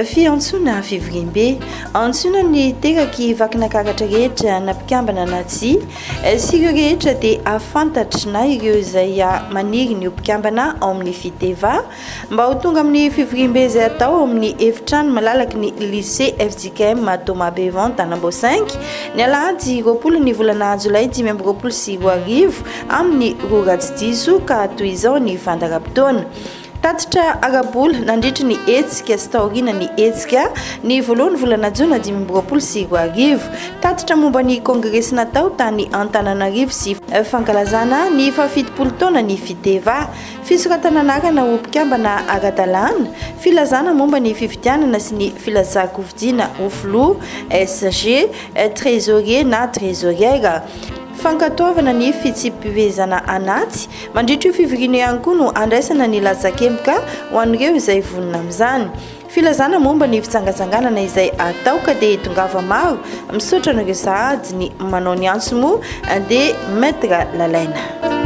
Fiantsona fivoriam-be antsona ny teraky vakina karatra rehetra na mpikambana na tsy sy ireo rehetra dia afantatra na ireo izay maniry ny mpikambana ao amin'ny FITEVA mba ho tonga amin'ny fivoriam-be izay atao ao amin'ny efitrano malalaky ny lycée FJKM Toamasina Antanambo 5 ny alahady 20 ny volana Jolay 2024 amin'ny roratsidiso ka toy izao ny fandaram-potoana. Tatitra arabola nandritra ny etsika sy taorina ny etsika ny voalohany volana Jona 2024. Tatitra momba ny kongresy natao tany Antananarivo sy fankalazana ny fafitopolo taona ny FITEVA, fisoratana anarana ho mpikambana ara-dalàna, filazana momba ny fifidianana sy ny filazan-kofidiana ho filoha SG, trésorier na trésorière, fankatoavana ny fitsipivezana anaty mandritra io fivoriana ihany koa no andraisana ny lazakemboka ho an'ireo izay vonona amin'izany. Filazana momba ny fitsangatsanganana izay atao ka dia tongava maro misaotra an'ireo sahady ny manao ny antso moa dia maître lalaina.